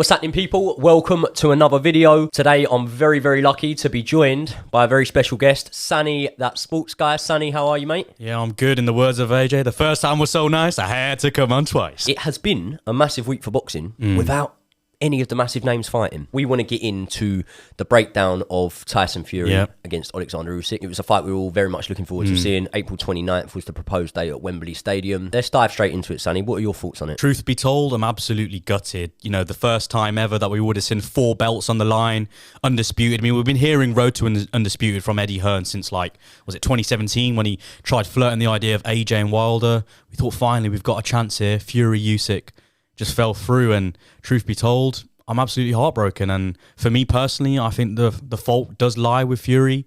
What's happening, people? Welcome to another video. Today I'm very lucky to be joined by a very special guest, Sunny, that sports guy. Sunny, how are you, mate? Yeah, I'm good. In the words of AJ, the first time was so nice I had to come on twice. It has been a massive week for boxing without any of the massive names fighting. We want to get into the breakdown of Tyson Fury against Alexander Usyk. It was a fight we were all very much looking forward to seeing. April 29th was the proposed date at Wembley Stadium. Let's dive straight into it, Sunny. What are your thoughts on it? Truth be told, I'm absolutely gutted. You know, the first time ever that we would have seen 4 belts on the line, undisputed. I mean, we've been hearing road to undisputed from Eddie Hearn since, like, was it 2017 when he tried flirting the idea of AJ and Wilder? We thought, finally, we've got a chance here. Fury, Usyk just fell through, and truth be told, I'm absolutely heartbroken. And for me personally, I think the fault does lie with Fury.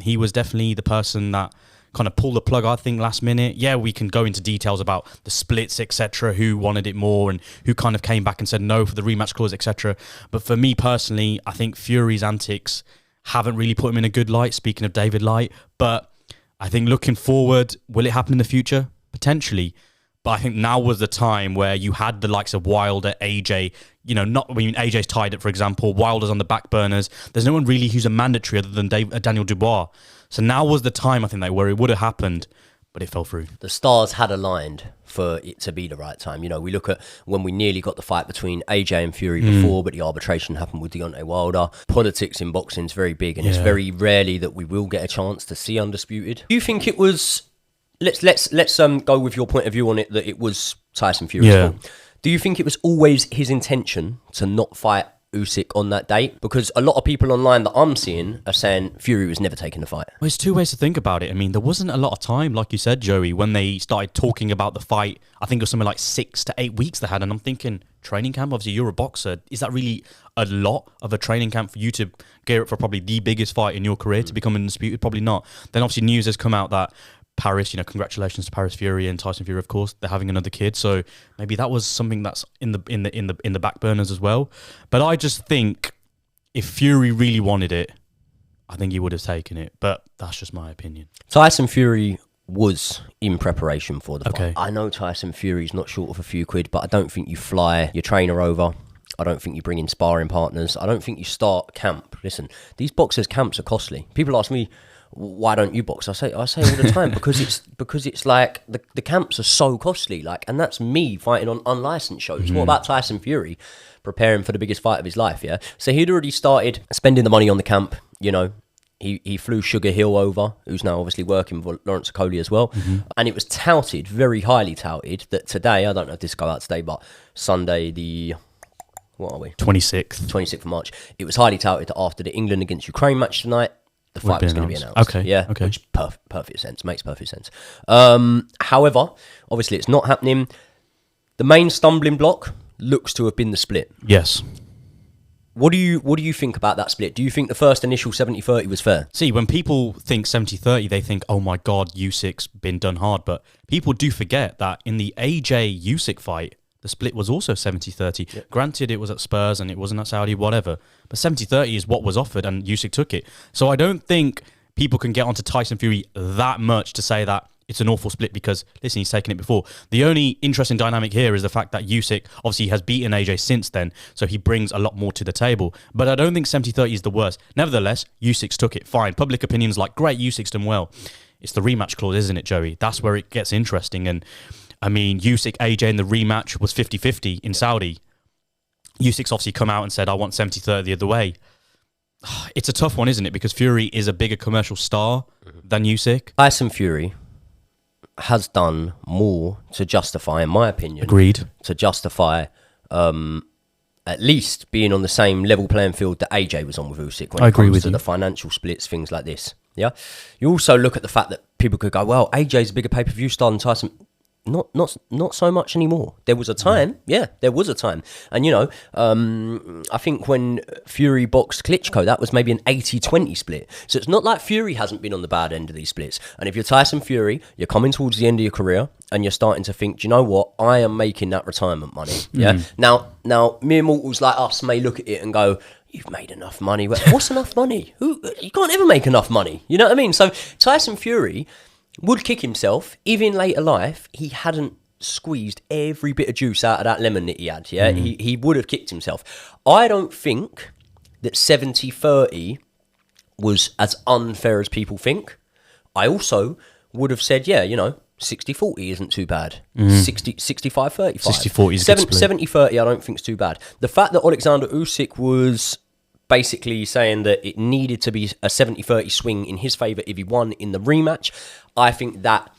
He was definitely the person that kind of pulled the plug, I think, last minute. Yeah, we can go into details about the splits, etc., who wanted it more and who kind of came back and said no for the rematch clause, etc. But for me personally, I think Fury's antics haven't really put him in a good light, speaking of David Light. But I think looking forward, will it happen in the future? Potentially. But I think now was the time where you had the likes of Wilder, AJ, you know, not, I mean, AJ's tied it, for example. Wilder's on the back burners. There's no one really who's a mandatory other than Daniel Dubois. So now was the time, I think, where it would have happened, but it fell through. The stars had aligned for it to be the right time. You know, we look at when we nearly got the fight between AJ and Fury before, but the arbitration happened with Deontay Wilder. Politics in boxing is very big, and it's very rarely that we will get a chance to see undisputed. Do you think it was... Let's go with your point of view on it, that it was Tyson Fury's fault. Do you think it was always his intention to not fight Usyk on that date? Because a lot of people online that I'm seeing are saying Fury was never taking the fight. Well, there's two ways to think about it. I mean, there wasn't a lot of time, like you said, Joey, when they started talking about the fight. I think it was something like 6 to 8 weeks they had, and I'm thinking, training camp? Obviously, you're a boxer. Is that really a lot of a training camp for you to gear up for probably the biggest fight in your career to become undisputed? Probably not. Then obviously news has come out that Paris, you know, congratulations to Paris Fury and Tyson Fury, of course, they're having another kid. So maybe that was something that's in the back burners as well. But I just think if Fury really wanted it, I think he would have taken it. But that's just my opinion. Tyson Fury was in preparation for the fight. I know Tyson Fury's not short of a few quid, but I don't think you fly your trainer over. I don't think you bring in sparring partners. I don't think you start camp. Listen, these boxers' camps are costly. People ask me, why don't you box? I say all the time because it's like the camps are so costly, like, and that's me fighting on unlicensed shows. What about Tyson Fury preparing for the biggest fight of his life? Yeah, so he'd already started spending the money on the camp. You know, he flew Sugar Hill over, who's now obviously working with Lawrence Okoli as well, and it was touted, very highly touted, that today, I don't know if this go out today, but Sunday the... what are we? 26th of March. It was highly touted that after the England against Ukraine match tonight, the fight was going to be announced. Which perfect sense. Makes perfect sense. However, obviously it's not happening. The main stumbling block looks to have been the split. Yes. What do you think about that split? Do you think the first initial 70-30 was fair? See, when people think 70-30, they think, oh my God, Usyk's been done hard. But people do forget that in the AJ Usyk fight, the split was also 70-30. Yep. Granted, it was at Spurs and it wasn't at Saudi, whatever. But 70-30 is what was offered and Usyk took it. So I don't think people can get onto Tyson Fury that much to say that it's an awful split because, listen, he's taken it before. The only interesting dynamic here is the fact that Usyk obviously has beaten AJ since then, so he brings a lot more to the table. But I don't think 70-30 is the worst. Nevertheless, Usyk's took it. Fine. Public opinion's like, great, Usyk's done well. It's the rematch clause, isn't it, Joey? That's where it gets interesting. And I mean, Usyk, AJ in the rematch was 50-50 in Saudi. Usyk's obviously come out and said, I want 70-30 the other way. It's a tough one, isn't it? Because Fury is a bigger commercial star than Usyk. Tyson Fury has done more to justify, in my opinion... Agreed. ...to justify at least being on the same level playing field that AJ was on with Usyk when it comes to the financial splits, things like this. Yeah. You also look at the fact that people could go, well, AJ's a bigger pay-per-view star than Tyson... Not so much anymore. There was a time, there was a time. And, you know, I think when Fury boxed Klitschko, that was maybe an 80-20 split. So it's not like Fury hasn't been on the bad end of these splits. And if you're Tyson Fury, you're coming towards the end of your career and you're starting to think, do you know what? I am making that retirement money. Yeah. Now, mere mortals like us may look at it and go, you've made enough money. What's enough money? You can't ever make enough money. You know what I mean? So Tyson Fury would kick himself if in later life he hadn't squeezed every bit of juice out of that lemon that he had, yeah, he would have kicked himself. I don't think that 70-30 was as unfair as people think. I also would have said, 60-40 isn't too bad. 65-35. 60-40 is a good split. 70-30 I don't think is too bad. The fact that Alexander Usyk was basically saying that it needed to be a 70-30 swing in his favour if he won in the rematch, I think that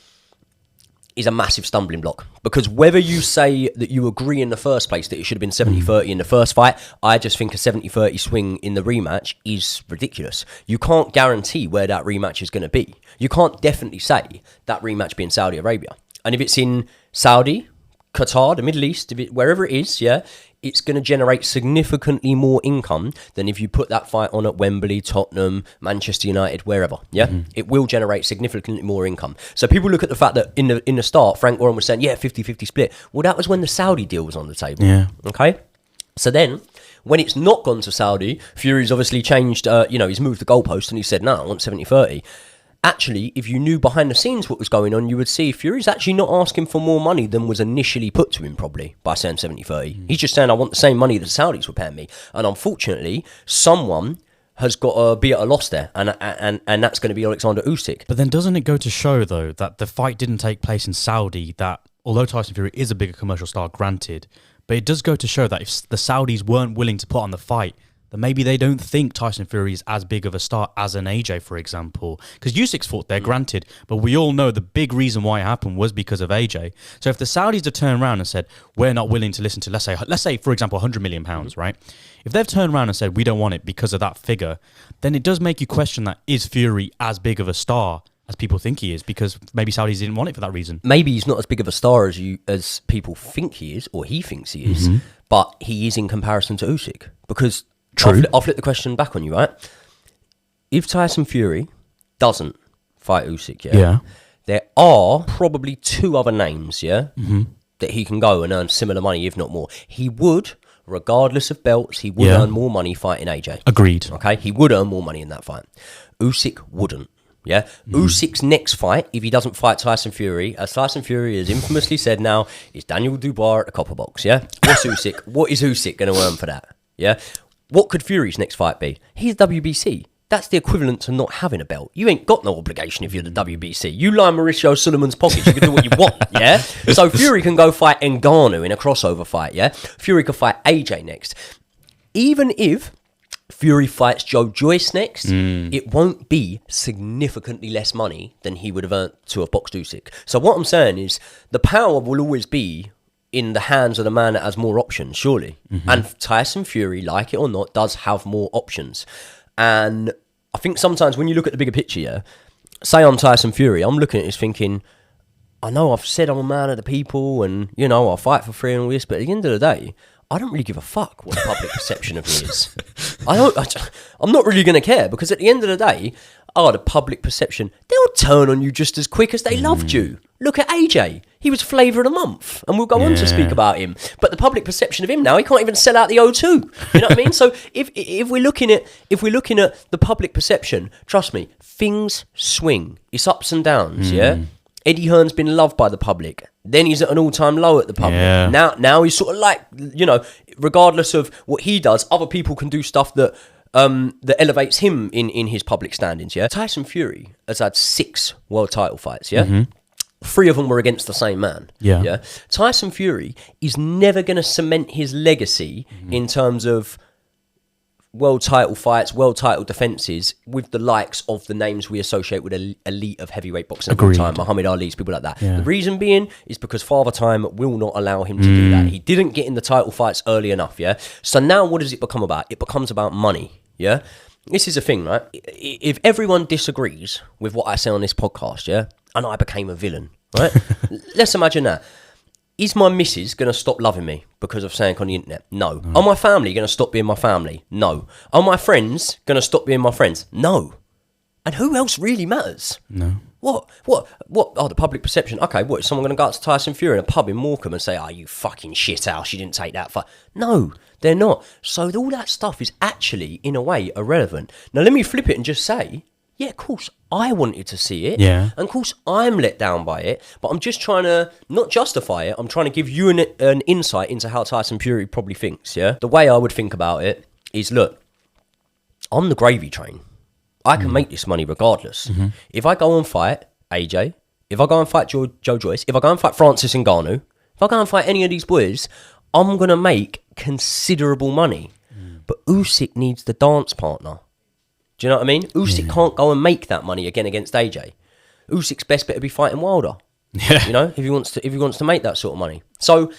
is a massive stumbling block. Because whether you say that you agree in the first place that it should have been 70-30 in the first fight, I just think a 70-30 swing in the rematch is ridiculous. You can't guarantee where that rematch is going to be. You can't definitely say that rematch be in Saudi Arabia. And if it's in Saudi, Qatar, the Middle East, wherever it is, it's going to generate significantly more income than if you put that fight on at Wembley, Tottenham, Manchester United, wherever. It will generate significantly more income. So people look at the fact that in the start, Frank Warren was saying, 50-50 split. Well, that was when the Saudi deal was on the table. Okay? So then, when it's not gone to Saudi, Fury's obviously changed, he's moved the goalpost and he said, no, I want 70-30. Actually, if you knew behind the scenes what was going on, you would see Fury's actually not asking for more money than was initially put to him, probably, by saying 70-30. He's just saying, I want the same money that the Saudis were paying me. And unfortunately, someone has got to be at a loss there, and that's going to be Alexander Usyk. But then doesn't it go to show, though, that the fight didn't take place in Saudi, that although Tyson Fury is a bigger commercial star, granted, but it does go to show that if the Saudis weren't willing to put on the fight, then maybe they don't think Tyson Fury is as big of a star as an AJ, for example. Because Usyk's fought there, granted, but we all know the big reason why it happened was because of AJ. So if the Saudis had turned around and said, we're not willing to listen to, let's say, for example, £100 million, right? If they've turned around and said, we don't want it because of that figure, then it does make you question that, is Fury as big of a star as people think he is? Because maybe Saudis didn't want it for that reason. Maybe he's not as big of a star as people think he is, or he thinks he is, but he is in comparison to Usyk. Because I'll flip the question back on you, right? If Tyson Fury doesn't fight Usyk, there are probably two other names, that he can go and earn similar money, if not more. He would, regardless of belts, he would earn more money fighting AJ. Agreed. Okay, he would earn more money in that fight. Usyk wouldn't. Usyk's next fight, if he doesn't fight Tyson Fury, as Tyson Fury has infamously said now, is Daniel Dubois at the Copper Box. What's Usyk? What is Usyk going to earn for that? What could Fury's next fight be? He's WBC. That's the equivalent to not having a belt. You ain't got no obligation if you're the WBC. You line Mauricio Sullivan's pockets, you can do what you want, So Fury can go fight Ngannou in a crossover fight, Fury could fight AJ next. Even if Fury fights Joe Joyce next, it won't be significantly less money than he would have earned to have boxed Usyk. So what I'm saying is, the power will always be in the hands of the man that has more options, surely. And Tyson Fury, like it or not, does have more options. And I think sometimes when you look at the bigger picture, say I'm Tyson Fury, I'm looking at this thinking, I know I've said I'm a man of the people and, I'll fight for free and all this, but at the end of the day, I don't really give a fuck what the public perception of me is. I'm not really going to care, because at the end of the day, the public perception, they'll turn on you just as quick as they loved you. Look at AJ. He was flavour of the month, and we'll go on to speak about him. But the public perception of him now, he can't even sell out the O2. You know what I mean? So if we're looking at the public perception, trust me, things swing. It's ups and downs, Eddie Hearn's been loved by the public. Then he's at an all-time low at the public. Now he's sort of like, regardless of what he does, other people can do stuff that elevates him in his public standings, Tyson Fury has had 6 world title fights, 3 of them were against the same man, Tyson Fury is never going to cement his legacy in terms of world title fights, world title defences with the likes of the names we associate with elite of heavyweight boxing of all time, Muhammad Ali's, people like that. The reason being is because Father Time will not allow him to do that. He didn't get in the title fights early enough, So now what does it become about? It becomes about money, This is a thing, right? If everyone disagrees with what I say on this podcast, and I became a villain, right? Let's imagine that. Is my missus going to stop loving me because of saying on the internet? No. Are my family going to stop being my family? No. Are my friends going to stop being my friends? No. And who else really matters? No. What? Oh, the public perception. Okay, what? Is someone going to go out to Tyson Fury in a pub in Morecambe and say, you fucking shithouse, you didn't take that fight? No, they're not. So all that stuff is actually, in a way, irrelevant. Now, let me flip it and just say, Yeah, of course, I wanted to see it. Yeah. And of course, I'm let down by it. But I'm just trying to not justify it. I'm trying to give you an insight into how Tyson Fury probably thinks, yeah? The way I would think about it is, look, I'm the gravy train. I can make this money regardless. If I go and fight AJ, if I go and fight Joe Joyce, if I go and fight Francis Ngannou, if I go and fight any of these boys, I'm going to make considerable money. But Usyk needs the dance partner. Do you know what I mean? Usyk can't go and make that money again against AJ. Usyk's best bet to be fighting Wilder. Yeah. You know, if he wants to make that sort of money. So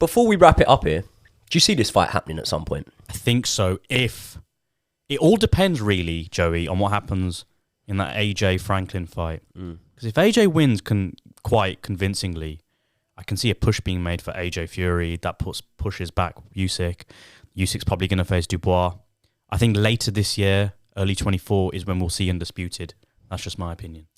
before we wrap it up here, do you see this fight happening at some point? I think so. If it all depends really, Joey, on what happens in that AJ Franklin fight. Because if AJ wins quite convincingly, I can see a push being made for AJ Fury. That pushes back Usyk. Usyk's probably going to face Dubois. I think later this year, early 24, is when we'll see Undisputed. That's just my opinion.